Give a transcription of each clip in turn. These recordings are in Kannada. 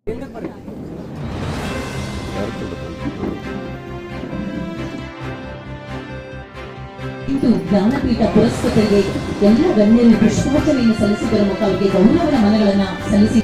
ಇಂದು ಜ್ಞಾನಪೀಠ ಪುರಸ್ಕೃತರಿಗೆ ಎಲ್ಲ ಗಣ್ಯರು ಪುಷ್ಪಾರ್ಚನೆಯನ್ನು ಸಲ್ಲಿಸಿದರ ಮುಖ ಅವರಿಗೆ ಗೌರವದ ಮನಗಳನ್ನು ಸಲ್ಲಿಸಿ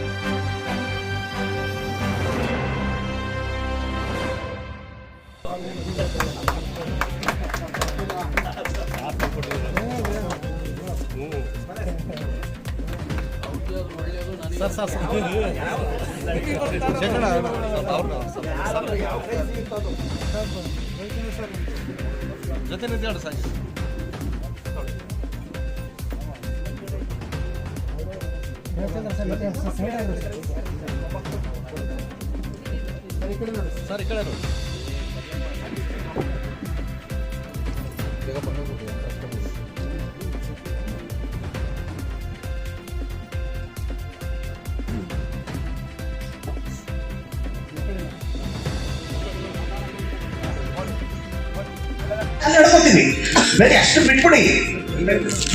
ಸರ್ ಈ ಕಡೆ ಹೇಳ್ಕೊತೀವಿ ಬೇರೆ ಅಷ್ಟು ಬಿಟ್ಬಿಡಿ.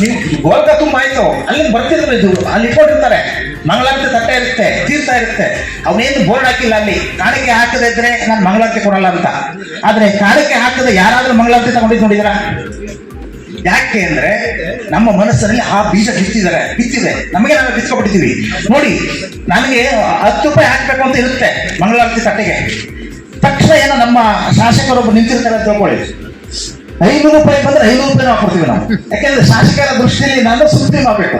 ನೀವು ಗೋಲ್ಕ ತುಂಬ ಆಯ್ತು ಅಲ್ಲಿ ಬರ್ತಿದ್ರು, ಇದು ಅಲ್ಲಿ ಇಟ್ಕೊಂಡಿರ್ತಾರೆ, ಮಂಗಳಾರತಿ ತಟ್ಟೆ ಇರುತ್ತೆ, ತೀರ್ಥ ಇರುತ್ತೆ, ಅವನೇನು ಬೋರ್ಡ್ ಹಾಕಿಲ್ಲ ಅಲ್ಲಿ. ಕಾಣಿಕೆ ಹಾಕದೇ ಇದ್ರೆ ನಾನು ಮಂಗಳಾರತಿ ಕೊಡಲ್ಲ ಅಂತ. ಆದ್ರೆ ಕಾಣಿಕೆ ಹಾಕದೆ ಯಾರಾದ್ರೂ ಮಂಗಳಾರತಿ ತಗೊಂಡಿದ್ದು ನೋಡಿದ್ರ? ಯಾಕೆ ಅಂದ್ರೆ ನಮ್ಮ ಮನಸ್ಸಿನಲ್ಲಿ ಆ ಬೀಜ ಬಿತ್ತಿದೆ, ನಮಗೆ ನಾವು ಬಿತ್ಕೊಬಿಟ್ಟಿದ್ದೀವಿ. ನೋಡಿ, ನನಗೆ 10 ರೂಪಾಯಿ ಹಾಕ್ಬೇಕು ಅಂತ ಇರುತ್ತೆ ಮಂಗಳಾರತಿ ತಟ್ಟೆಗೆ. ತಕ್ಷಣ ಏನೋ ನಮ್ಮ ಶಾಸಕರೊಬ್ಬರು ನಿಂತಿರ್ತಾರೆ ಅಂತ ತಿಳ್ಕೊಳ್ಳಿ, 500 ರೂಪಾಯಿ ಬಂದ್ರೆ 500 ರೂಪಾಯಿ ಹಾಕೊಡ್ತೀವಿ ನಾವು. ಯಾಕೆಂದ್ರೆ ಶಾಸಕರ ದೃಷ್ಟಿಯಲ್ಲಿ ನಾನು ಸುಪ್ರೀಂ ಆಗ್ಬೇಕು,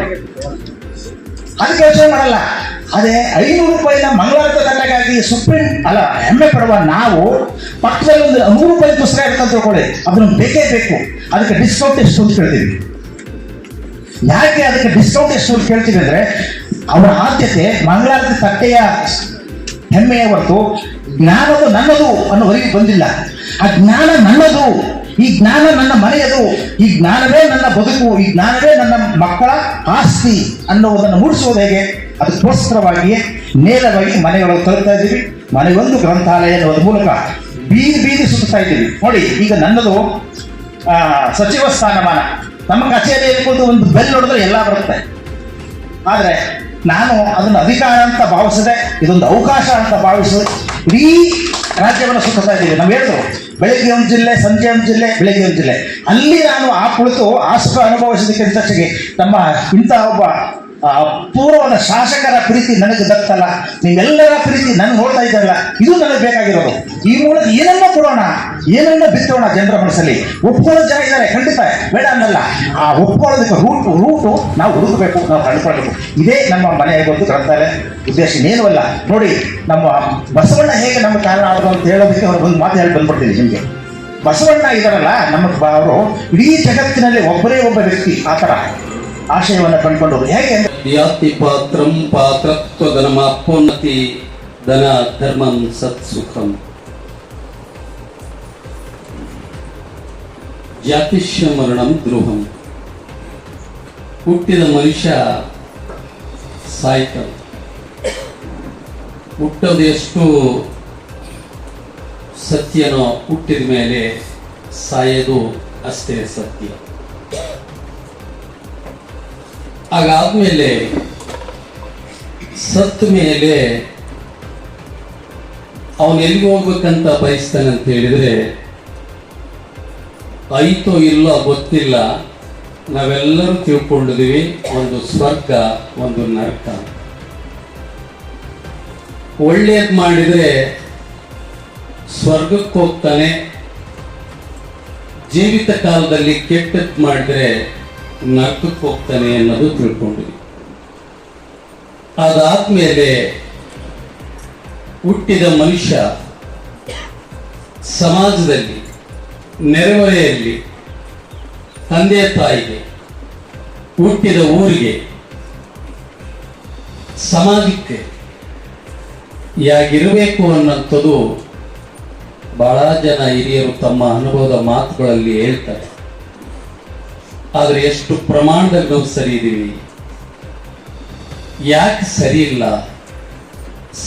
ಅದಕ್ಕೆ ಯೋಚನೆ ಮಾಡಲ್ಲ. ಅದೇ 500 ರೂಪಾಯಿನ ಮಂಗಳಾರತಿ ತಟ್ಟೆಗಾಗಿ ಸುಪ್ರೀಂ ಅಲ್ಲ ಹೆಮ್ಮೆ ಪಡುವ ನಾವು ಪಕ್ಕದಲ್ಲಿ ಒಂದು 100 ರೂಪಾಯಿ ಪುಸ್ತಕ ಇರುತ್ತೆ ಅಂತ ತಿಳ್ಕೊಳ್ಳಿ, ಅದನ್ನು ಬೇಕೇ ಬೇಕು. ಅದಕ್ಕೆ ಡಿಸ್ಕೌಂಟ್ ಎಷ್ಟು ಅಂತ ಕೇಳ್ತೀವಿ. ಯಾಕೆ ಅದಕ್ಕೆ ಡಿಸ್ಕೌಂಟ್ ಎಷ್ಟು ಅಂತ ಕೇಳ್ತೀವಿ ಅಂದ್ರೆ ಅವರ ಆದ್ಯತೆ ಮಂಗಳಾರತಿ ತಟ್ಟೆಯ ಹೆಮ್ಮೆಯ ಹೊರತು ಜ್ಞಾನದು ನನ್ನದು ಅನ್ನೋ ಹೊರಗೆ ಬಂದಿಲ್ಲ. ಆ ಜ್ಞಾನ ನನ್ನದು, ಈ ಜ್ಞಾನ ನನ್ನ ಮನೆಯದು, ಈ ಜ್ಞಾನವೇ ನನ್ನ ಬದುಕು, ಈ ಜ್ಞಾನವೇ ನನ್ನ ಮಕ್ಕಳ ಆಸ್ತಿ ಅನ್ನೋದನ್ನು ಮೂಡಿಸುವುದು ಹೇಗೆ? ಅದಕ್ಕೋಸ್ಕರವಾಗಿಯೇ ನೇರವಾಗಿ ಮನೆಯೊಳಗೆ ತರುತ್ತಾ ಇದ್ದೀವಿ. ಮನೆಯೊಂದು ಗ್ರಂಥಾಲಯ ಅನ್ನೋದ್ರ ಮೂಲಕ ಬೀದಿ ಸುತ್ತಾ ಇದ್ದೀವಿ. ನೋಡಿ, ಈಗ ನನ್ನದು ಸಚಿವ ಸ್ಥಾನಮಾನ, ನಮ್ಮ ಕಚೇರಿಯಲ್ಲಿ ಕೂತು ಒಂದು ಬೆಲ್ ಹೊಡೆದ್ರೆ ಎಲ್ಲ ಬರುತ್ತೆ. ಆದರೆ ನಾನು ಅದನ್ನು ಅಧಿಕಾರ ಅಂತ ಭಾವಿಸದೆ ಇದೊಂದು ಅವಕಾಶ ಅಂತ ಭಾವಿಸದೆ ಇಡೀ ರಾಜ್ಯವನ್ನು ಸುತ್ತಾ ಇದ್ದೀವಿ. ನಾವು ಹೇಳಿದ್ರು ಬೆಳಗ್ಗೆ ಒಂದು ಜಿಲ್ಲೆ, ಸಂಜೆ ಒಂದು ಜಿಲ್ಲೆ, ಬೆಳಗ್ಗೆ ಒಂದು ಜಿಲ್ಲೆ. ಅಲ್ಲಿ ನಾನು ಆ ಕುಳಿತು ಆ ಸುಖ ಅನುಭವಿಸೋದಕ್ಕಿಂತ ಹೆಚ್ಚಿಗೆ ನಮ್ಮ ಇಂತಹ ಒಬ್ಬ ಪೂರ್ವದ ಶಾಸಕರ ಪ್ರೀತಿ ನನಗೆ ದತ್ತಲ್ಲ, ನಿಮ್ಮೆಲ್ಲರ ಪ್ರೀತಿ ನನಗೆ ನೋಡ್ತಾ ಇದ್ದಾರಲ್ಲ, ಇದು ನನಗೆ ಬೇಕಾಗಿರೋದು. ಈ ಮೂಲಕ ಏನನ್ನ ಕೊಡೋಣ, ಏನನ್ನ ಬಿತ್ತೋಣ ಜನರ ಮನಸ್ಸಲ್ಲಿ. ಒಪ್ಕೊಳ್ಳೋ ಜನ ಇದ್ದಾರೆ, ಖಂಡಿತ ಬೇಡ ಅನ್ನಲ್ಲ. ಆ ಒಪ್ಕೊಳ್ಳೋದಕ್ಕೆ ರೂಟು ನಾವು ಹುಡುಕಬೇಕು, ನಾವು ಕಂಡುಕೊಳ್ಬೇಕು. ಇದೇ ನಮ್ಮ ಮನೆಯ ಒಂದು ಗ್ರಂಥಾಲಯ ಉದ್ದೇಶ, ಇನ್ನೇನು ಅಲ್ಲ. ನೋಡಿ, ನಮ್ಮ ಬಸವಣ್ಣ ಹೇಗೆ ನಮ್ಮ ಕಾರಣ ಆದರು ಅಂತ ಹೇಳೋದಕ್ಕೆ ಅವ್ರು ಒಂದು ಮಾತು ಹೇಳಿ ಬಂದ್ಬಿಡ್ತೀನಿ ನಿಮಗೆ. ಬಸವಣ್ಣ ಇದಾರಲ್ಲ, ನಮ್ಮ ಅವರು ಇಡೀ ಜಗತ್ತಿನಲ್ಲಿ ಒಬ್ಬರೇ ಒಬ್ಬ ವ್ಯಕ್ತಿ ಆ ಥರ ಆಶಯವನ್ನು ಕಂಡುಕೊಂಡವರು. ಹೇಗೆ ಯಾತಿ ಪಾತ್ರಂ ಪಾತ್ರತ್ವ ಧನಮಾಪೋನ್ನತಿ ಧನ ಧರ್ಮಂ ಸತ್ಸುಖಂ ಜಾತಿಷ್ಯ ಮರಣಂ ದ್ರೋಹಂ. ಹುಟ್ಟಿದ ಮನುಷ್ಯ ಸಾಯ್ತಾನೆ. ಹುಟ್ಟೋದು ಎಷ್ಟು ಸತ್ಯನೋ ಹುಟ್ಟಿದ ಮೇಲೆ ಸಾಯೋದು ಅಷ್ಟೇ ಸತ್ಯ. ಹಾಗಾದ್ಮೇಲೆ ಸತ್ತ ಮೇಲೆ ಅವನು ಎಲ್ಲಿಗೆ ಹೋಗ್ಬೇಕಂತ ಬಯಸ್ತಾನೆ ಅಂತ ಹೇಳಿದ್ರೆ, ಐತೋ ಇಲ್ಲೋ ಗೊತ್ತಿಲ್ಲ, ನಾವೆಲ್ಲರೂ ತಿಳ್ಕೊಂಡಿದೀವಿ ಒಂದು ಸ್ವರ್ಗ ಒಂದು ನರಕ. ಒಳ್ಳೇದು ಮಾಡಿದ್ರೆ ಸ್ವರ್ಗಕ್ಕೆ ಹೋಗ್ತಾನೆ, ಜೀವಿತ ಕಾಲದಲ್ಲಿ ಕೆಟ್ಟದ್ದು ಮಾಡಿದ್ರೆ ನರಕಕ್ಕೆ ಹೋಗ್ತಾನೆ ಅನ್ನೋದು ತಿಳ್ಕೊಂಡಿದ್ವಿ. ಅದಾದ್ಮೇಲೆ ಹುಟ್ಟಿದ ಮನುಷ್ಯ ಸಮಾಜದಲ್ಲಿ, ನೆರೆಹೊರೆಯಲ್ಲಿ, ತಂದೆ ತಾಯಿಗೆ, ಹುಟ್ಟಿದ ಊರಿಗೆ, ಸಮಾಜಕ್ಕೆ ಹೇಗಿರಬೇಕು ಅನ್ನೋಂಥದ್ದು ಬಹಳ ಜನ ಹಿರಿಯರು ತಮ್ಮ ಅನುಭವದ ಮಾತುಗಳಲ್ಲಿ ಹೇಳ್ತಾರೆ. ಆದರೆ ಎಷ್ಟು ಪ್ರಮಾಣದಲ್ಲಿ ನಾವು ಸರಿ ಇದ್ದೀವಿ? ಯಾಕೆ ಸರಿ ಇಲ್ಲ?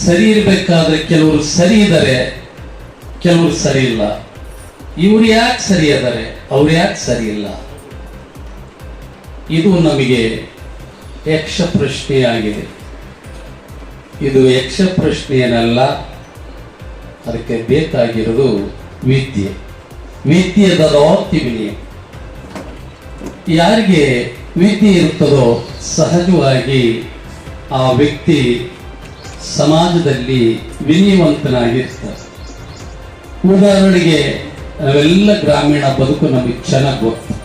ಸರಿ ಇರಬೇಕಾದ್ರೆ ಕೆಲವರು ಸರಿ ಇದ್ದಾರೆ, ಕೆಲವರು ಸರಿ ಇಲ್ಲ. ಇವ್ರು ಯಾಕೆ ಸರಿ ಇದ್ದಾರೆ, ಅವ್ರು ಯಾಕೆ ಸರಿ ಇಲ್ಲ? ಇದು ನಮಗೆ ಯಕ್ಷ ಪ್ರಶ್ನೆಯಾಗಿದೆ. ಇದು ಯಕ್ಷ ಪ್ರಶ್ನೆ ಏನಲ್ಲ, ಅದಕ್ಕೆ ಬೇಕಾಗಿರೋದು ವಿದ್ಯೆ. ವಿದ್ಯೆದೊತ್ತಿ ವಿನಯ. ಯಾರಿಗೆ ವಿದ್ಯೆ ಇರುತ್ತದೋ ಸಹಜವಾಗಿ ಆ ವ್ಯಕ್ತಿ ಸಮಾಜದಲ್ಲಿ ವಿನಯವಂತನಾಗಿರ್ತಾರೆ. ಉದಾಹರಣೆಗೆ ನಾವೆಲ್ಲ ಗ್ರಾಮೀಣ ಬದುಕು ನಮಗೆ ಚೆನ್ನಾಗಿ ಗೊತ್ತು.